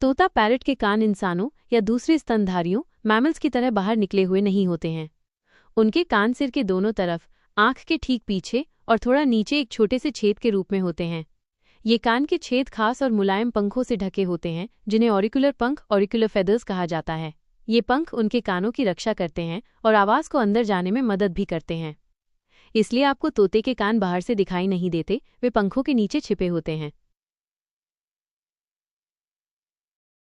तोता पैरट के कान इंसानों या दूसरे स्तनधारियों मैमल्स की तरह बाहर निकले हुए नहीं होते हैं। उनके कान सिर के दोनों तरफ, आंख के ठीक पीछे और थोड़ा नीचे एक छोटे से छेद के रूप में होते हैं। ये कान के छेद खास और मुलायम पंखों से ढके होते हैं जिन्हें ऑरिकुलर पंख ऑरिकुलर फेदर्स कहा जाता है। ये पंख उनके कानों की रक्षा करते हैं और आवाज़ को अंदर जाने में मदद भी करते हैं। इसलिए आपको तोते के कान बाहर से दिखाई नहीं देते, वे पंखों के नीचे छिपे होते हैं।